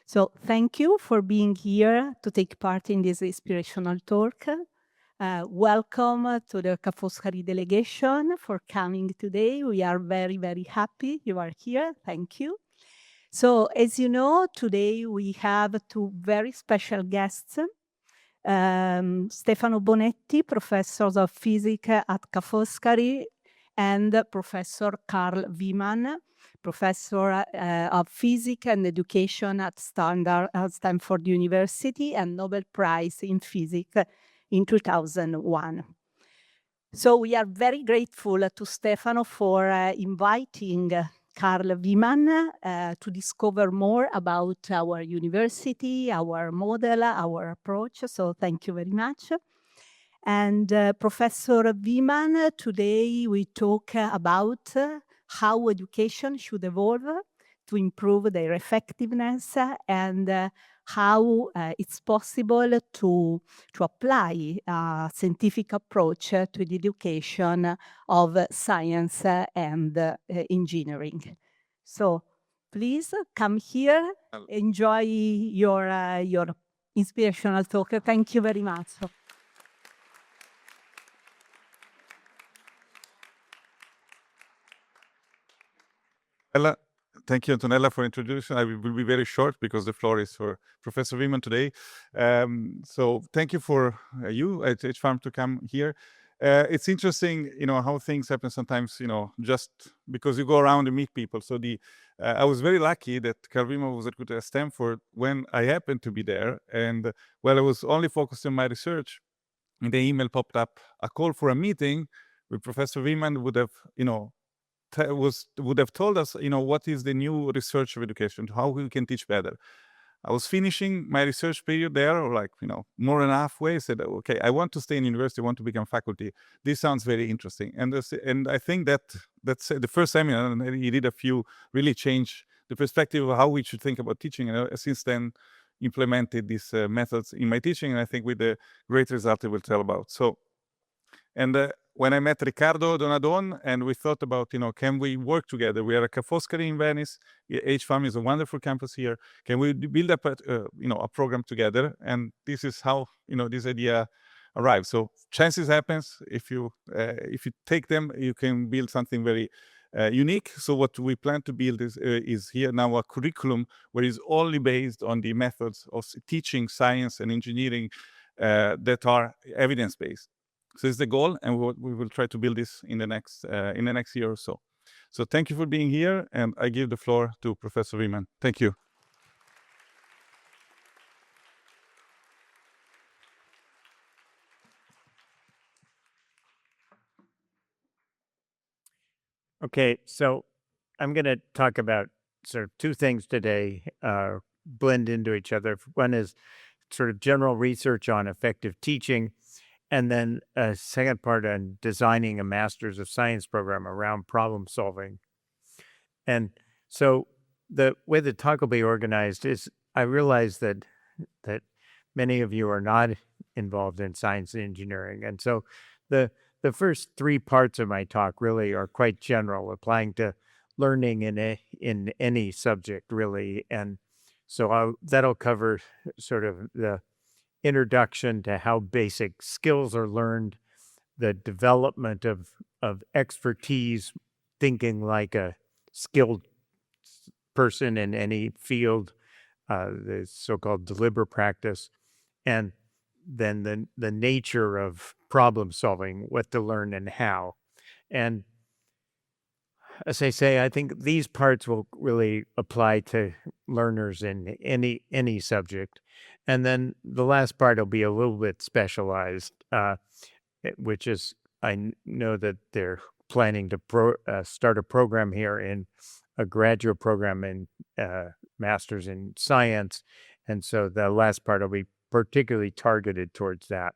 So thank you for being here to take part in this inspirational talk. Welcome to the Ca' Foscari delegation for coming today. We are very, very happy you are here. Thank you. So as you know, today we have two very special guests. Stefano Bonetti, Professor of Physics at Ca' Foscari, and Professor Carl Wieman, Professor of Physics and Education at Stanford University and Nobel Prize in Physics in 2001. So we are very grateful to Stefano for inviting Carl Wieman to discover more about our university, our model, our approach. So thank you very much. And Professor Wieman, today we talk about how education should evolve to improve their effectiveness and how it's possible to apply a scientific approach to the education of science and engineering. So please come here, enjoy your inspirational talk. Thank you very much. Thank you, Antonella, for introduction. I will be very short because the floor is for Professor Wieman today. So thank you for you at H-Farm to come here. It's interesting, how things happen sometimes, just because you go around and meet people. So I was very lucky that Carl Wieman was recruited at Stanford when I happened to be there. And while I was only focused on my research, in the email popped up a call for a meeting with Professor Wieman would have, would have told us, what is the new research of education, how we can teach better. I was finishing my research period there, or like, more than halfway. I said, okay, I want to stay in university, I want to become faculty. This sounds very interesting. And I think that's the first seminar, and he did a few, really change the perspective of how we should think about teaching. And since then, implemented these methods in my teaching, and I think with the great result I will tell about. So, and when I met Riccardo Donadon, and we thought about, can we work together? We are at Ca' Foscari in Venice. H-Farm is a wonderful campus here. Can we build up a program together? And this is how, this idea arrived. So chances happens, if you take them, you can build something very unique. So what we plan to build is here now a curriculum where it's only based on the methods of teaching science and engineering that are evidence-based. So it's the goal, and we will try to build this in the next year or so. So thank you for being here, and I give the floor to Professor Wieman. Thank you. Okay, so I'm going to talk about sort of two things today, blend into each other. One is sort of general research on effective teaching, and then a second part on designing a Master's of Science program around problem solving. And so the way the talk will be organized is I realize that many of you are not involved in science and engineering. And so the first three parts of my talk really are quite general, applying to learning in any subject, really. And so that'll cover sort of the introduction to how basic skills are learned, the development of expertise, thinking like a skilled person in any field, the so-called deliberate practice, and then the nature of problem solving, what to learn and how. And as I say, I think these parts will really apply to learners in any subject. And then the last part will be a little bit specialized, which is I know that they're planning to start a program here in a graduate program in Master's in Science. And so the last part will be particularly targeted towards that.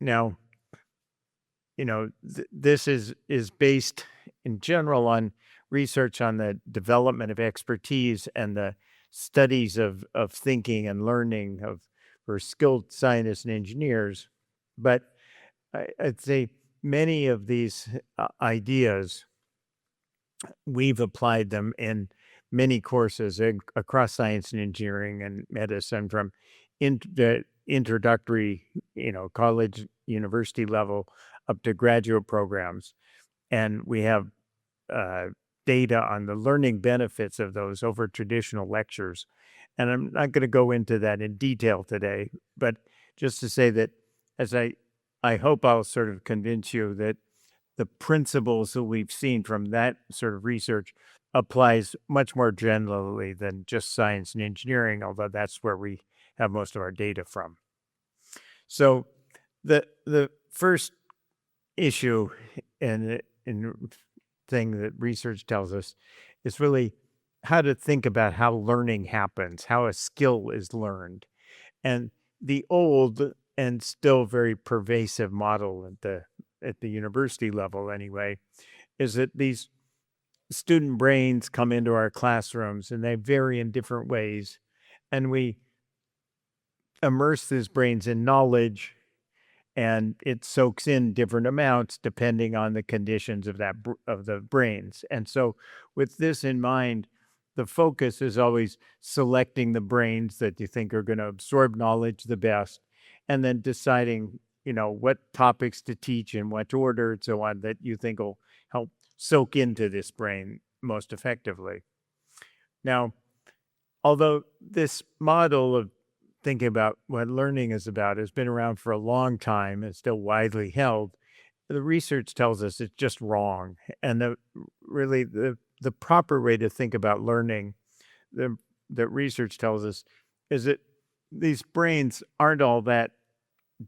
Now, this is based in general on research on the development of expertise and the studies of thinking and learning for skilled scientists and engineers. But I'd say many of these ideas, we've applied them in many courses across science and engineering and medicine, from the introductory, college, university level, up to graduate programs. And we have data on the learning benefits of those over traditional lectures. And I'm not going to go into that in detail today, but just to say that as I hope I'll sort of convince you that the principles that we've seen from that sort of research applies much more generally than just science and engineering, although that's where we have most of our data from. So the first issue and thing that research tells us is really how to think about how learning happens, how a skill is learned. And the old and still very pervasive model at the university level anyway, is that these student brains come into our classrooms and they vary in different ways. And we immerse these brains in knowledge, and it soaks in different amounts depending on the conditions of the brains. And so with this in mind, the focus is always selecting the brains that you think are going to absorb knowledge the best, and then deciding, what topics to teach in what order and so on that you think will help soak into this brain most effectively. Now, although this model of thinking about what learning is about has been around for a long time and still widely held, the research tells us it's just wrong. And the proper way to think about learning, that research tells us, is that these brains aren't all that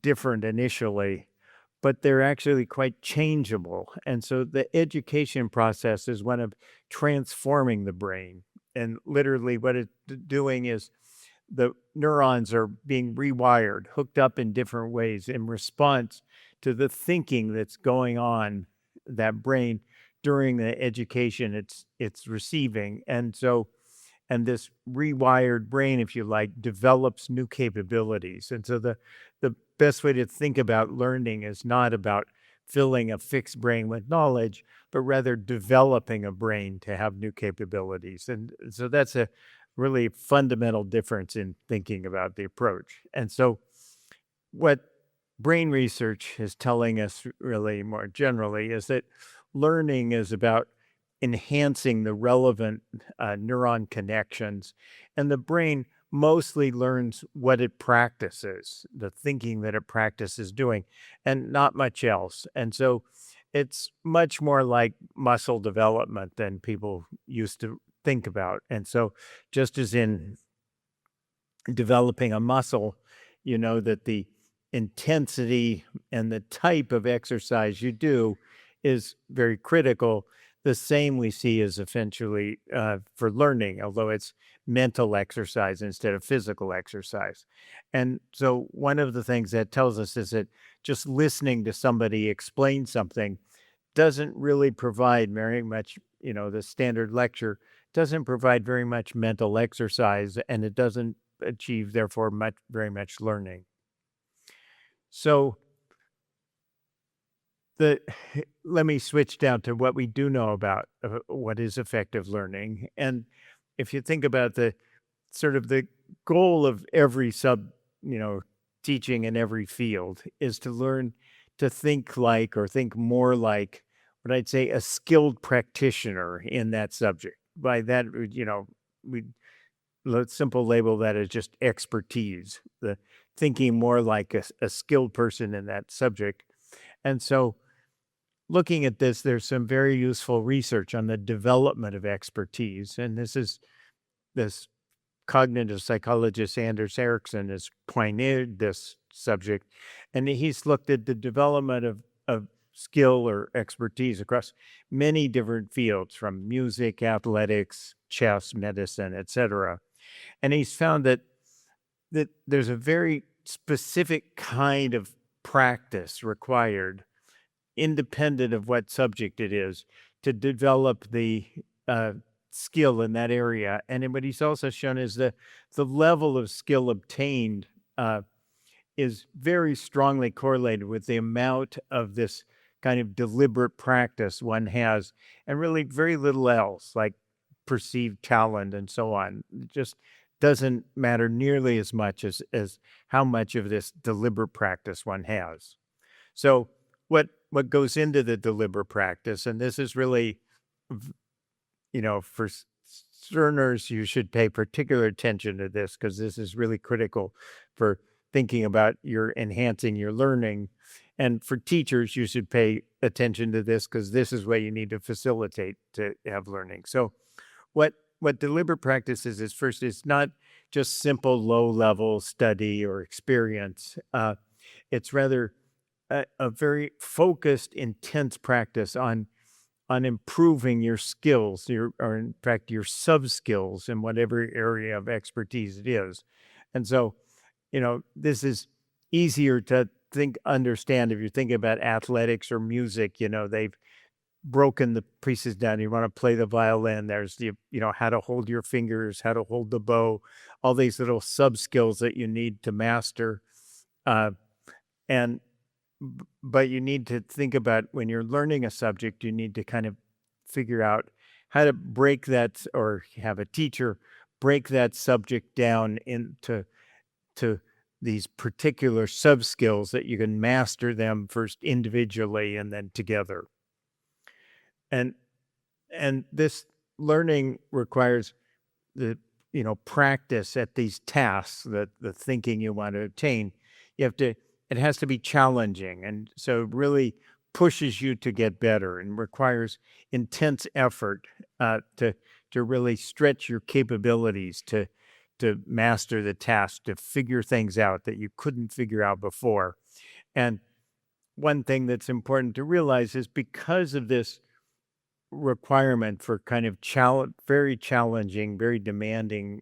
different initially, but they're actually quite changeable. And so the education process is one of transforming the brain. And literally what it's doing is the neurons are being rewired, hooked up in different ways in response to the thinking that's going on that brain during the education it's receiving. And this rewired brain, if you like, develops new capabilities. And so the best way to think about learning is not about filling a fixed brain with knowledge, but rather developing a brain to have new capabilities. And so that's a really fundamental difference in thinking about the approach. And so what brain research is telling us really more generally is that learning is about enhancing the relevant neuron connections, and the brain mostly learns what it practices, the thinking that it practices doing, and not much else. And so it's much more like muscle development than people used to think about. And so just as in developing a muscle, that the intensity and the type of exercise you do is very critical. The same we see is essentially for learning, although it's mental exercise instead of physical exercise. And so one of the things that tells us is that just listening to somebody explain something doesn't really provide very much, the standard lecture doesn't provide very much mental exercise, and it doesn't achieve, therefore, very much learning. So let me switch down to what we do know about what is effective learning. And if you think about the goal of every teaching in every field is to learn to think like, or think more like, what I'd say, a skilled practitioner in that subject. By that, let's simple label that as just expertise, the thinking more like a skilled person in that subject. And so looking at this, there's some very useful research on the development of expertise. And this cognitive psychologist Anders Ericsson has pioneered this subject, and he's looked at the development of skill or expertise across many different fields, from music, athletics, chess, medicine, etc. And he's found that there's a very specific kind of practice required, independent of what subject it is, to develop the skill in that area. And what he's also shown is the level of skill obtained is very strongly correlated with the amount of this kind of deliberate practice one has, and really very little else, like perceived talent and so on. It just doesn't matter nearly as much as how much of this deliberate practice one has. So what goes into the deliberate practice, and this is really, for learners, you should pay particular attention to this because this is really critical for thinking about your enhancing your learning. And for teachers, you should pay attention to this because this is what you need to facilitate to have learning. So what deliberate practice is first, it's not just simple low-level study or experience. It's rather a very focused, intense practice on improving your skills, or in fact, your sub-skills in whatever area of expertise it is. And so, this is easier to understand if you're thinking about athletics or music. They've broken the pieces down. You want to play the violin, there's how to hold your fingers, how to hold the bow, all these little sub-skills that you need to master. But you need to think about when you're learning a subject, you need to kind of figure out how to break that, or have a teacher break that subject down into these particular sub-skills that you can master them first individually and then together. And this learning requires the practice at these tasks, that the thinking you want to obtain. It has to be challenging, and so it really pushes you to get better and requires intense effort to really stretch your capabilities to master the task, to figure things out that you couldn't figure out before. And one thing that's important to realize is, because of this requirement for kind of very challenging, very demanding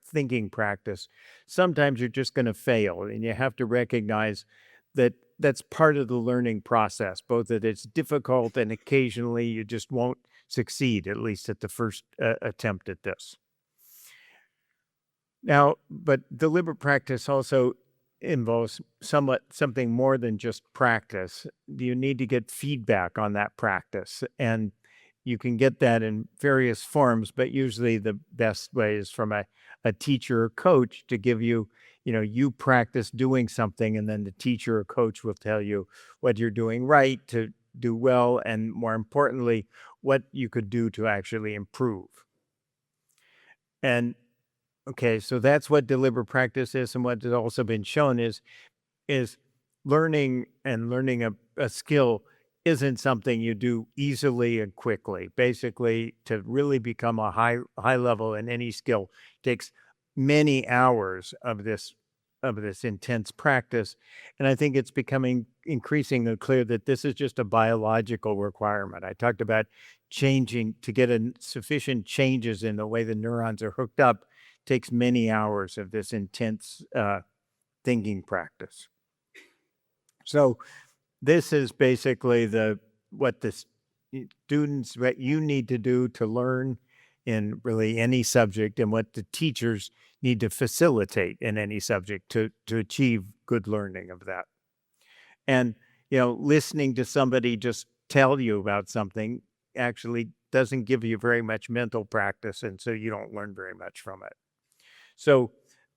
thinking practice, sometimes you're just going to fail, and you have to recognize that that's part of the learning process, both that it's difficult and occasionally you just won't succeed, at least at the first attempt at this. Now, but deliberate practice also involves something more than just practice. You need to get feedback on that practice, and you can get that in various forms, but usually the best way is from a teacher or coach to give you, you practice doing something, and then the teacher or coach will tell you what you're doing right to do well, and more importantly, what you could do to actually improve. And okay, so that's what deliberate practice is, and what has also been shown is learning a skill isn't something you do easily and quickly. Basically, to really become a high level in any skill takes many hours of this intense practice. And I think it's becoming increasingly clear that this is just a biological requirement. I talked about changing to get sufficient changes in the way the neurons are hooked up takes many hours of this intense thinking practice. So this is basically what you need to do to learn in really any subject, and what the teachers need to facilitate in any subject to achieve good learning of that. And, listening to somebody just tell you about something actually doesn't give you very much mental practice, and so you don't learn very much from it. So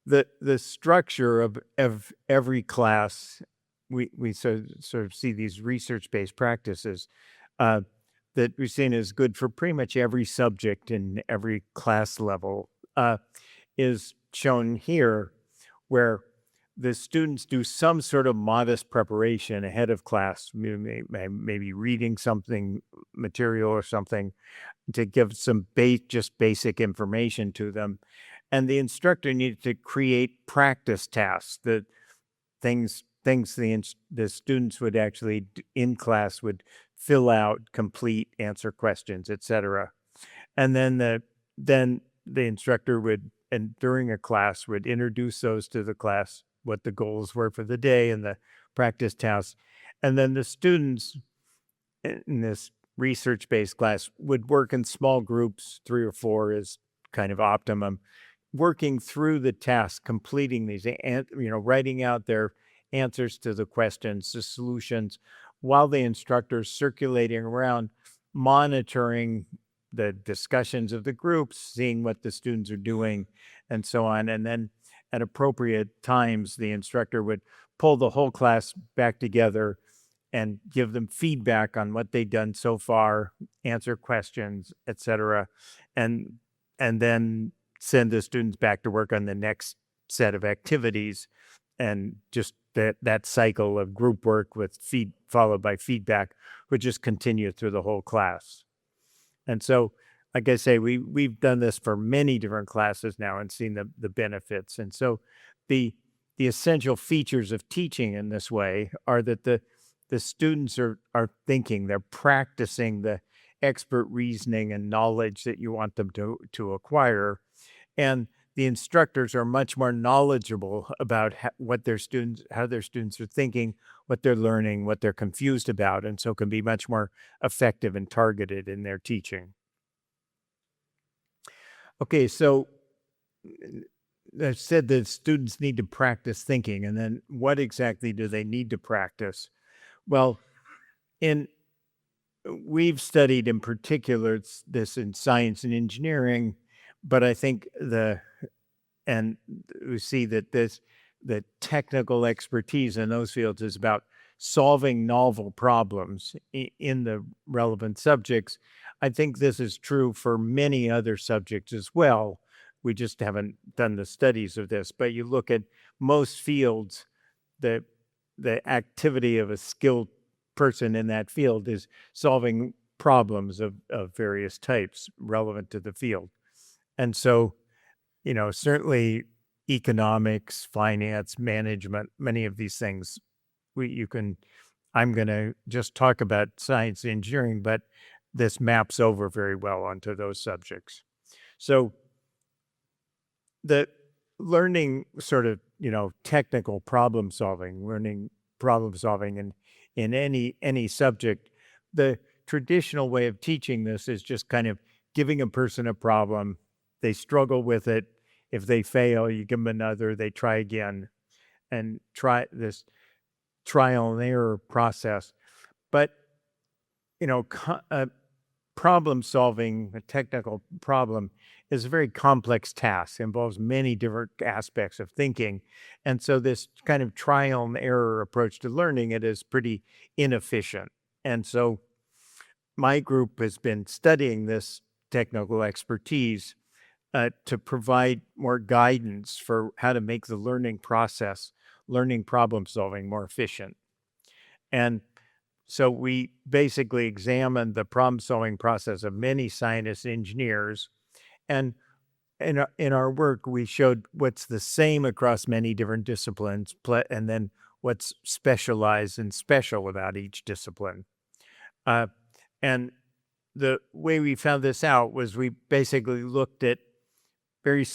the structure of every class, we sort of see these research-based practices that we've seen is good for pretty much every subject in every class level, is shown here, where the students do some sort of modest preparation ahead of class, maybe reading something, material or something, to give some just basic information to them. And the instructor needed to create practice tasks, that things the students would actually, in class, would fill out, complete, answer questions, etc. And then the instructor would, and during a class, would introduce those to the class, what the goals were for the day and the practice tasks. And then the students in this research-based class would work in small groups, 3 or 4 is kind of optimum, working through the task, completing these, writing out their answers to the questions, the solutions, while the instructor's circulating around, monitoring the discussions of the groups, seeing what the students are doing, and so on. And then at appropriate times, the instructor would pull the whole class back together and give them feedback on what they've done so far, answer questions, etc., and then send the students back to work on the next set of activities, and just that cycle of group work with followed by feedback would just continue through the whole class. And so, like I say, we've done this for many different classes now and seen the benefits. And so the essential features of teaching in this way are that the students are thinking, they're practicing the expert reasoning and knowledge that you want them to acquire. And the instructors are much more knowledgeable about how their students are thinking, what they're learning, what they're confused about, and so can be much more effective and targeted in their teaching. Okay, so I said that students need to practice thinking, and then what exactly do they need to practice? Well, we've studied in particular this in science and engineering, but I think we see that the technical expertise in those fields is about solving novel problems in the relevant subjects. I think this is true for many other subjects as well. We just haven't done the studies of this, but you look at most fields, the activity of a skilled person in that field is solving problems of various types relevant to the field. And so, certainly economics, finance, management, many of these things, I'm going to just talk about science and engineering, but this maps over very well onto those subjects. So the learning sort of, technical problem solving, learning problem solving in any subject, the traditional way of teaching this is just kind of giving a person a problem. They struggle with it. If they fail, you give them another, they try again, and try this trial and error process. But, problem solving, a technical problem, is a very complex task, involves many different aspects of thinking. And so this kind of trial and error approach to learning it is pretty inefficient. And so my group has been studying this technical expertise to provide more guidance for how to make the learning process, learning problem solving, more efficient. And so we basically examined the problem solving process of many scientists and engineers. And in our work, we showed what's the same across many different disciplines, and then what's specialized and special about each discipline. And the way we found this out was we basically looked at very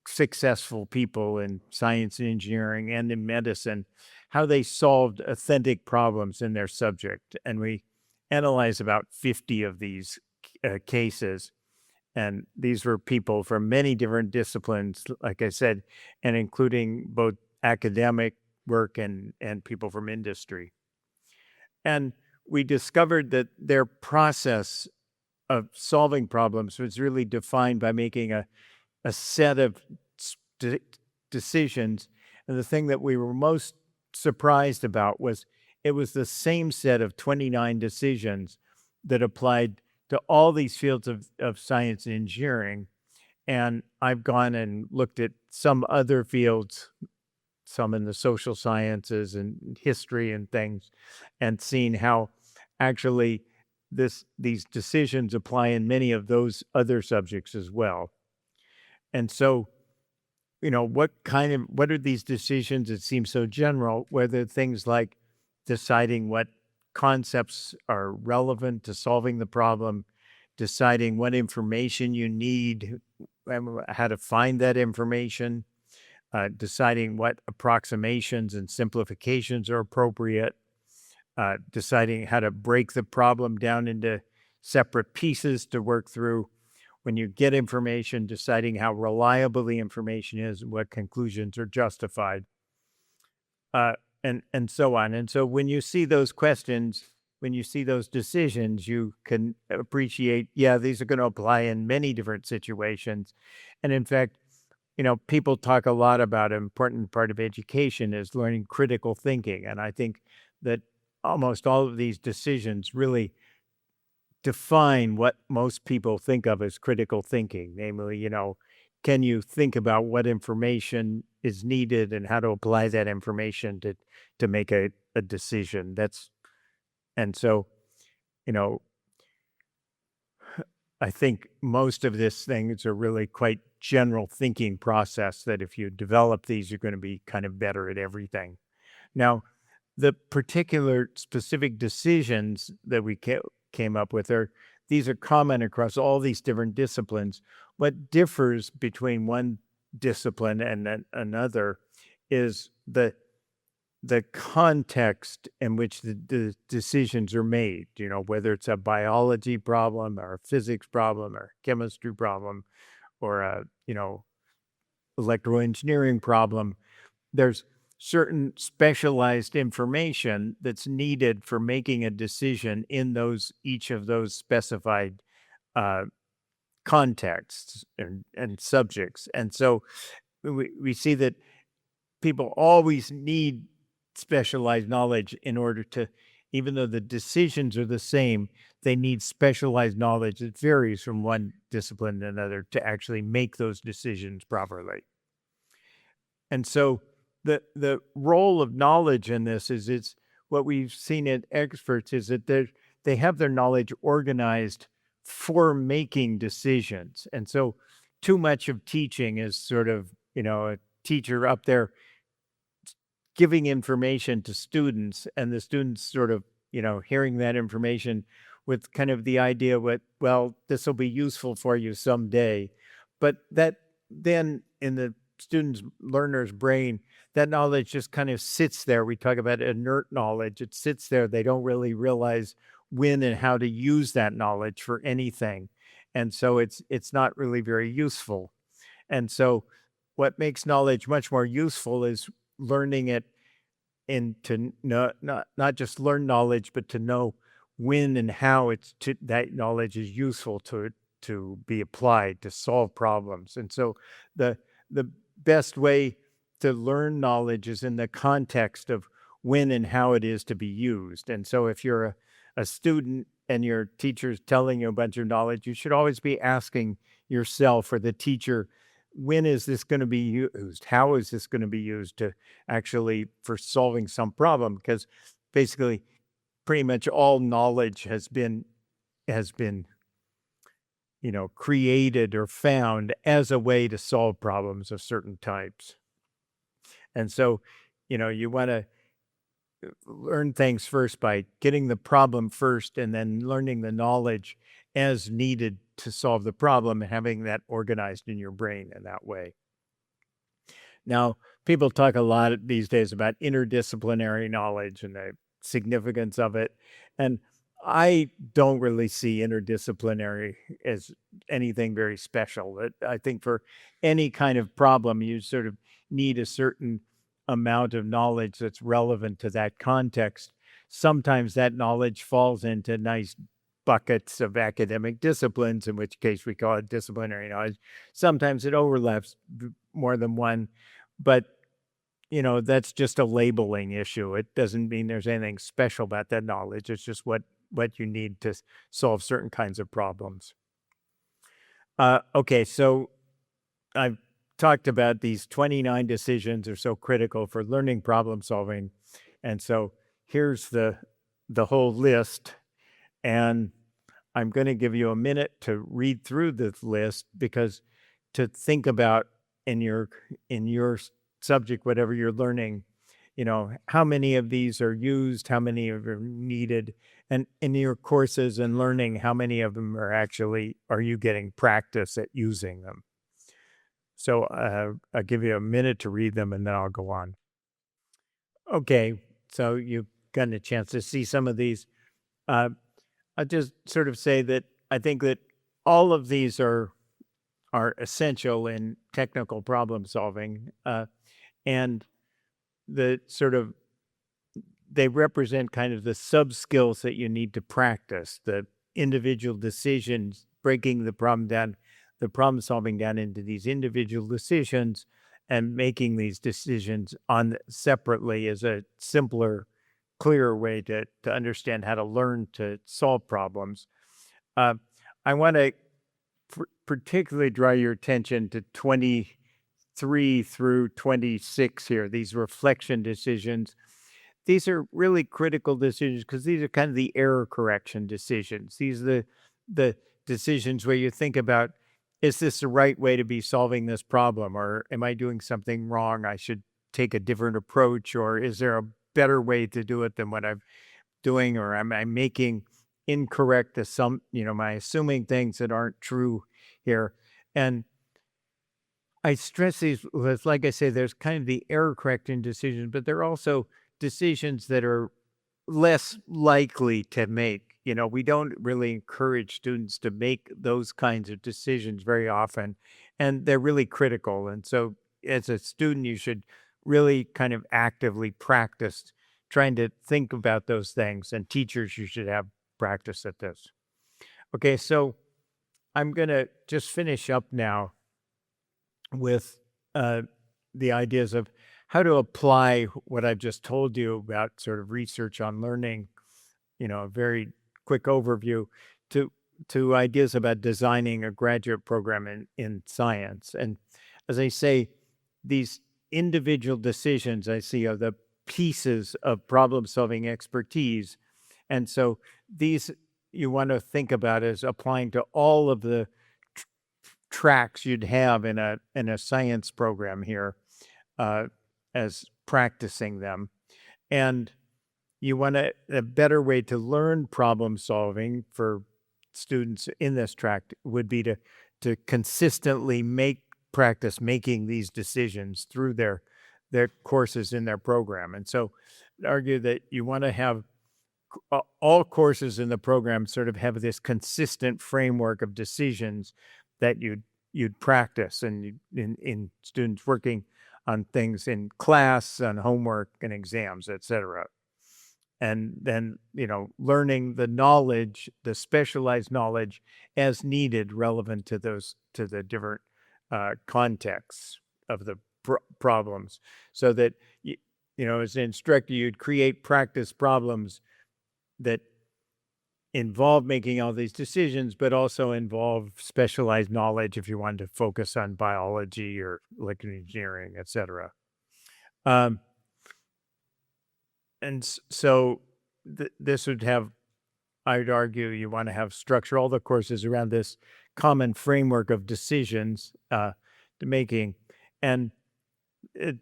successful people in science and engineering and in medicine, how they solved authentic problems in their subject. And we analyzed about 50 of these cases. And these were people from many different disciplines, like I said, and including both academic work and people from industry. And we discovered that their process of solving problems was really defined by making a set of decisions. And the thing that we were most surprised about was it was the same set of 29 decisions that applied to all these fields of science and engineering. And I've gone and looked at some other fields, some in the social sciences and history and things, and seen how actually these decisions apply in many of those other subjects as well. And so, what are these decisions that seem so general, whether things like deciding what concepts are relevant to solving the problem, deciding what information you need, how to find that information, deciding what approximations and simplifications are appropriate, deciding how to break the problem down into separate pieces to work through. When you get information, deciding how reliable the information is and what conclusions are justified, and so on. And so when you see those questions, when you see those decisions, you can appreciate, yeah, these are going to apply in many different situations. And in fact, people talk a lot about an important part of education is learning critical thinking. And I think that almost all of these decisions really define what most people think of as critical thinking. Namely, can you think about what information is needed and how to apply that information to make a decision? And so, you know, I think most of these things are really quite general thinking process that if you develop these, you're going to be kind of better at everything. Now, the particular specific decisions that we came up with these are common across all these different disciplines. What differs between one discipline and another is the context in which the decisions are made, whether it's a biology problem or a physics problem or a chemistry problem or a, electrical engineering problem. There's certain specialized information that's needed for making a decision in each of those specified uh, contexts and subjects. And so we see that people always need specialized knowledge in order to, even though the decisions are the same, they need specialized knowledge that varies from one discipline to another to actually make those decisions properly. And so the role of knowledge in this is it's what we've seen in experts is that they have their knowledge organized for making decisions. And so too much of teaching is sort of, a teacher up there giving information to students and the students sort of, hearing that information with kind of the idea well, this will be useful for you someday. But that then in the student's learner's brain, that knowledge just kind of sits there. We talk about inert knowledge. It sits there. They don't really realize when and how to use that knowledge for anything. And so it's not really very useful. And so what makes knowledge much more useful is learning it and to not just learn knowledge, but to know when and how that knowledge is useful to be applied to solve problems. And so the best way to learn knowledge is in the context of when and how it is to be used. And so if you're a student and your teacher's telling you a bunch of knowledge, you should always be asking yourself or the teacher, when is this going to be used? How is this going to be used to actually for solving some problem? Because basically pretty much all knowledge has been created or found as a way to solve problems of certain types. And so, you want to learn things first by getting the problem first and then learning the knowledge as needed to solve the problem and having that organized in your brain in that way. Now, people talk a lot these days about interdisciplinary knowledge and the significance of it. And I don't really see interdisciplinary as anything very special. I think for any kind of problem, you sort of need a certain amount of knowledge that's relevant to that context. Sometimes that knowledge falls into nice buckets of academic disciplines, in which case we call it disciplinary knowledge. Sometimes it overlaps more than one, but that's just a labeling issue. It doesn't mean there's anything special about that knowledge. It's just what you need to solve certain kinds of problems. Okay, so I've talked about these 29 decisions are so critical for learning problem solving. And so here's the whole list. And I'm going to give you a minute to read through this list, because to think about in your subject, whatever you're learning, how many of these are used, how many of them are needed, and in your courses and learning, how many of them are you getting practice at using them? So I'll give you a minute to read them and then I'll go on. Okay, so you've gotten a chance to see some of these. I'll just sort of say that I think that all of these are essential in technical problem solving, and the sort of they represent kind of the sub skills that you need to practice, the individual decisions, breaking the problem solving down into these individual decisions and making these decisions on separately is a simpler, clearer way to understand how to learn to solve problems. I want to particularly draw your attention to 23 through 26 here, these reflection decisions. These are really critical decisions because these are kind of the error correction decisions. These are the decisions where you think about, is this the right way to be solving this problem? Or am I doing something wrong? I should take a different approach. Or is there a better way to do it than what I'm doing? Or am I making incorrect am I assuming things that aren't true here? And I stress these, like I say, there's kind of the error correcting decisions, but there are also decisions that are less likely to make. We don't really encourage students to make those kinds of decisions very often, and they're really critical. And so as a student, you should really kind of actively practice trying to think about those things, and teachers, you should have practice at this. Okay, so I'm going to just finish up now with the ideas of how to apply what I've just told you about sort of research on learning, a very quick overview to ideas about designing a graduate program in science. And as I say, these individual decisions I see are the pieces of problem-solving expertise. And so these you want to think about as applying to all of the tracks you'd have in a science program here as practicing them. And you want a better way to learn problem solving for students in this track would be to consistently practice making these decisions through their courses in their program. And so I'd argue that you want to have all courses in the program sort of have this consistent framework of decisions that you'd practice and in students working on things in class, on homework and exams, etc. And then, learning the knowledge, the specialized knowledge as needed, relevant to the different contexts of the problems, so that, as an instructor, you'd create practice problems that involve making all these decisions, but also involve specialized knowledge if you wanted to focus on biology or electrical engineering, etc. And so this would have, I'd argue, you want to have structure all the courses around this common framework of decisions to making, and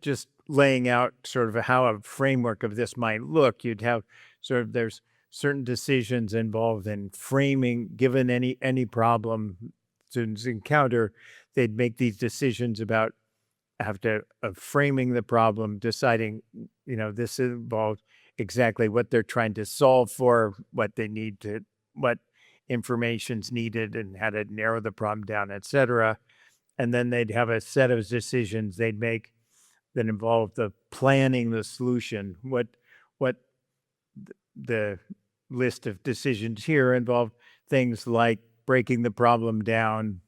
just laying out sort of how a framework of this might look. You'd have there's certain decisions involved in framing, given any problem students encounter, they'd make these decisions about framing the problem, deciding, this involved exactly what they're trying to solve for, what information's needed and how to narrow the problem down, etc. And then they'd have a set of decisions they'd make that involve the planning the solution. What the list of decisions here involve things like breaking the problem down,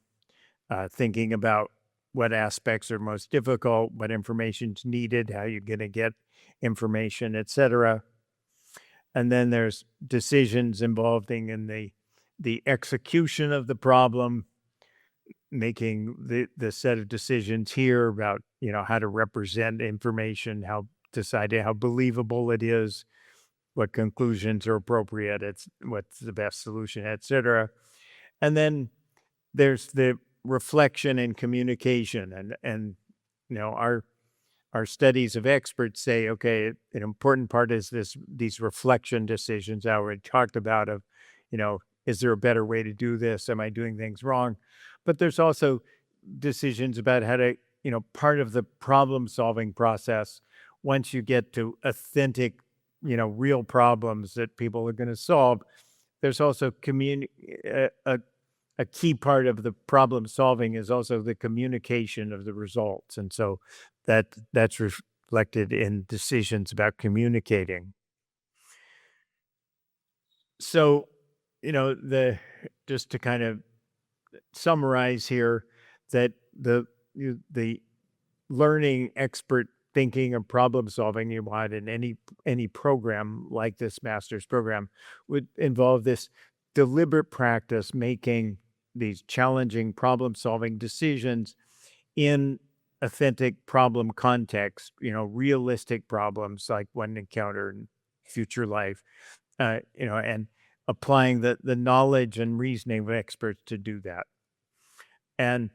thinking about what aspects are most difficult, what information's needed, how you're going to get information, etc. And then there's decisions involving in the execution of the problem, making the set of decisions here about, how to represent information, deciding how believable it is, what conclusions are appropriate, what's the best solution, etc. And then there's the reflection and communication, and our studies of experts say, okay, an important part is these reflection decisions I already talked about of, is there a better way to do this? Am I doing things wrong? But there's also decisions about how to, part of the problem solving process, once you get to authentic, real problems that people are going to solve, there's also a key part of the problem solving is also the communication of the results. And so that's reflected in decisions about communicating. So, just to kind of summarize here, that the learning expert thinking and problem solving you want in any program like this master's program would involve this deliberate practice making these challenging problem solving decisions in authentic problem context, realistic problems like one encounter in future life, and applying the knowledge and reasoning of experts to do that. And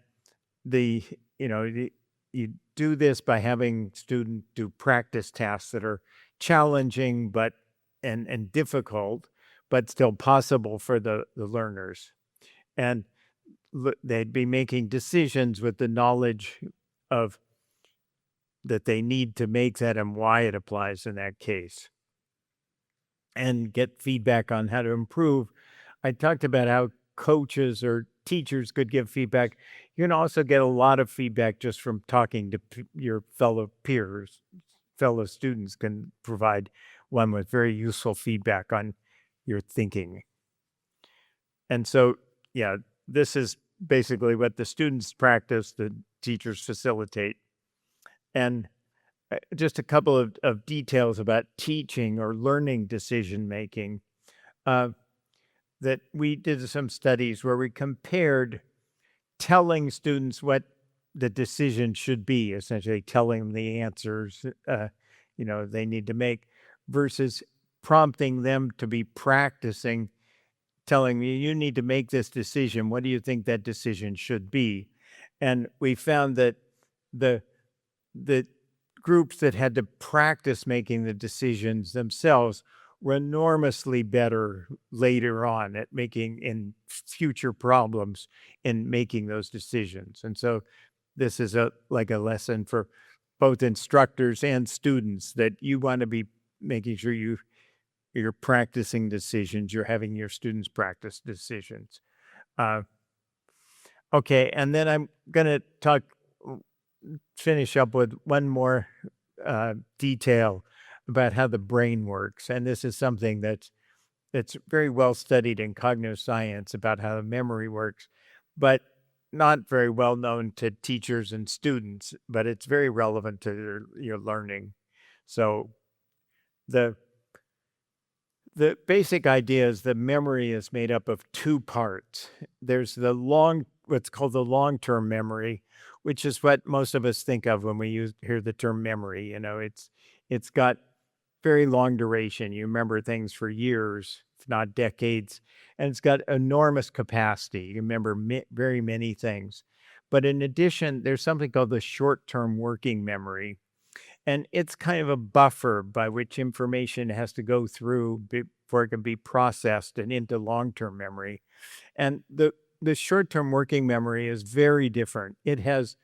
the, you do this by having students do practice tasks that are challenging but and difficult, but still possible for the learners. And they'd be making decisions with the knowledge of that they need to make that and why it applies in that case, and get feedback on how to improve. I talked about how coaches or teachers could give feedback. You can also get a lot of feedback just from talking to your fellow peers. Fellow students can provide one with very useful feedback on your thinking. And so, yeah, this is basically what the students practice, the teachers facilitate. And just a couple of details about teaching or learning decision making. That we did some studies where we compared telling students what the decision should be, essentially telling them the answers they need to make, versus prompting them to be practicing, telling me, you need to make this decision. What do you think that decision should be? And we found that the groups that had to practice making the decisions themselves were enormously better later on at making in future problems in making those decisions. And so this is like a lesson for both instructors and students, that you want to be making sure you're practicing decisions, you're having your students practice decisions. Okay, and then I'm going to finish up with one more detail about how the brain works. And this is something that's very well studied in cognitive science about how the memory works, but not very well known to teachers and students, but it's very relevant to your learning. So the basic idea is that memory is made up of two parts. There's what's called the long-term memory, which is what most of us think of when we hear the term memory. It's got very long duration. You remember things for years, if not decades, and it's got enormous capacity. You remember very many things. But in addition, there's something called the short-term working memory, and it's kind of a buffer by which information has to go through before it can be processed and into long-term memory. And the short-term working memory is very different. It has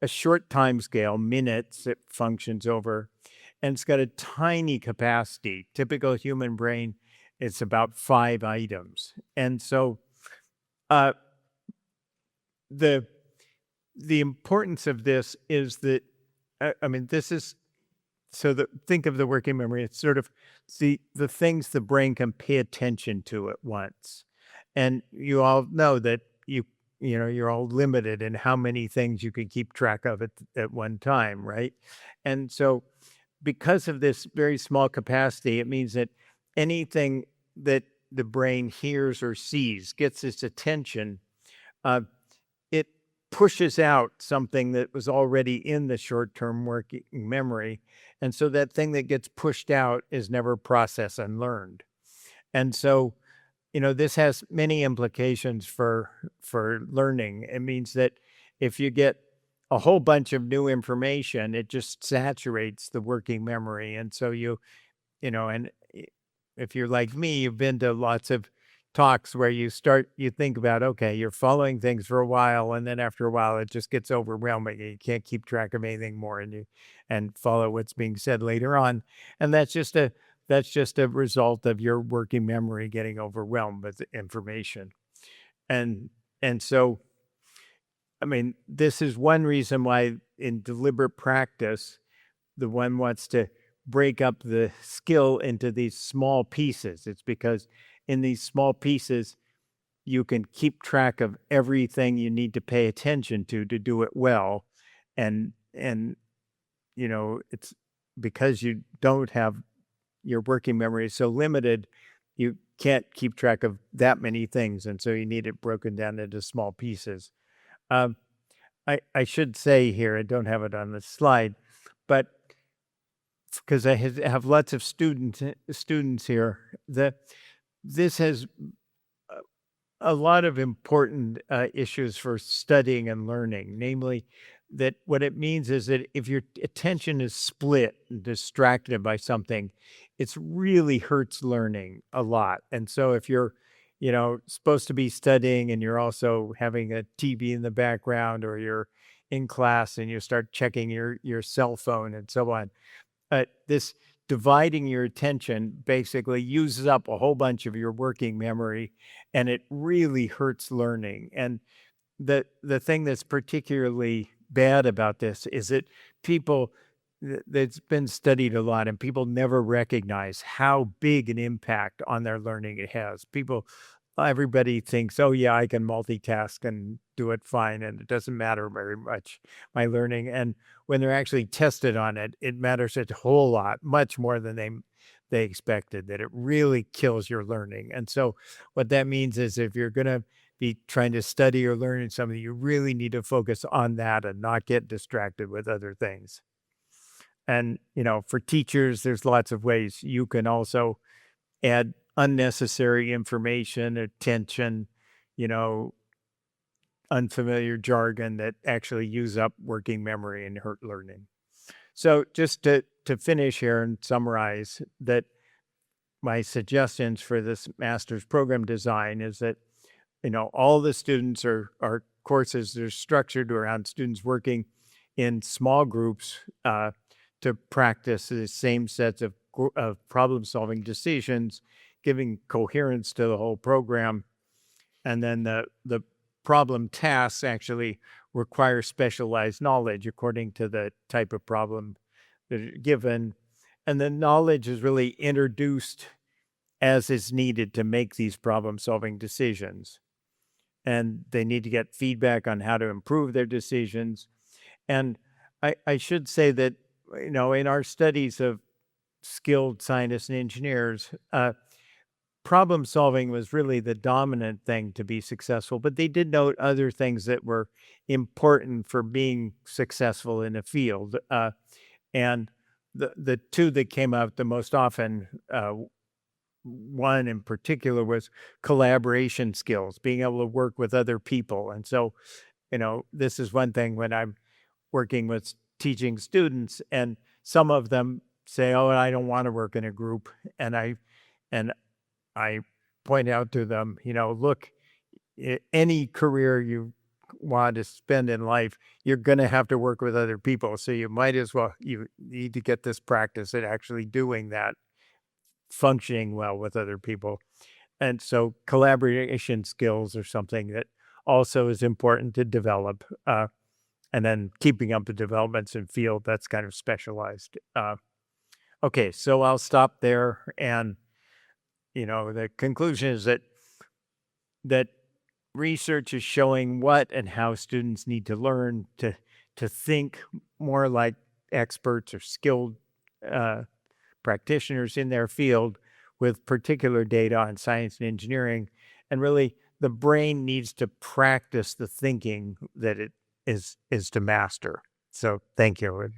a short time scale, minutes it functions over, and it's got a tiny capacity. Typical human brain, it's about 5 items. And so the importance of this is that, think of the working memory, it's sort of the things the brain can pay attention to at once. And you all know that you're all limited in how many things you can keep track of at one time, right? And so because of this very small capacity, it means that anything that the brain hears or sees gets its attention, it pushes out something that was already in the short-term working memory. And so that thing that gets pushed out is never processed and learned. And so this has many implications for learning. It means that if you get a whole bunch of new information, it just saturates the working memory. And so and if you're like me, you've been to lots of talks where you think about, okay, you're following things for a while, and then after a while, it just gets overwhelming. You can't keep track of anything more, and follow what's being said later on. And that's just a result of your working memory getting overwhelmed with information. And so, this is one reason why in deliberate practice, the one wants to break up the skill into these small pieces. It's because in these small pieces, you can keep track of everything you need to pay attention to do it well. And it's because you don't have your working memory is so limited, you can't keep track of that many things. And so you need it broken down into small pieces. I should say here, I don't have it on the slide, but because I have lots of students here, this has a lot of important issues for studying and learning, namely that what it means is that if your attention is split and distracted by something, it's really hurts learning a lot. And so if you're, supposed to be studying and you're also having a TV in the background, or you're in class and you start checking your cell phone and so on, this dividing your attention basically uses up a whole bunch of your working memory, and it really hurts learning. And the thing that's particularly bad about this is that that's been studied a lot, and people never recognize how big an impact on their learning it has. Everybody thinks, oh yeah, I can multitask and do it fine, and it doesn't matter very much, my learning. And when they're actually tested on it, it matters a whole lot, much more than they expected, that it really kills your learning. And so what that means is if you're going to be trying to study or learn something, you really need to focus on that and not get distracted with other things. And, for teachers, there's lots of ways you can also add unnecessary information, attention, unfamiliar jargon that actually use up working memory and hurt learning. So just to finish here and summarize, that my suggestions for this master's program design is that, all the students are courses, they're structured around students working in small groups to practice the same sets of problem-solving decisions, giving coherence to the whole program. And then the problem tasks actually require specialized knowledge according to the type of problem that are given. And the knowledge is really introduced as is needed to make these problem-solving decisions. And they need to get feedback on how to improve their decisions. And I should say that, in our studies of skilled scientists and engineers, problem solving was really the dominant thing to be successful, but they did note other things that were important for being successful in a field. And the two that came out the most often, one in particular was collaboration skills, being able to work with other people. And so, this is one thing when I'm working with teaching students, and some of them say, oh, I don't want to work in a group. And I point out to them, look, any career you want to spend in life, you're going to have to work with other people. So you might as well, you need to get this practice at actually doing that, functioning well with other people. And so collaboration skills are something that also is important to develop. And then keeping up the developments in field, that's kind of specialized. Okay, so I'll stop there. And, the conclusion is that research is showing what and how students need to learn to think more like experts or skilled practitioners in their field with particular data on science and engineering. And really, the brain needs to practice the thinking that it is to master. So thank you.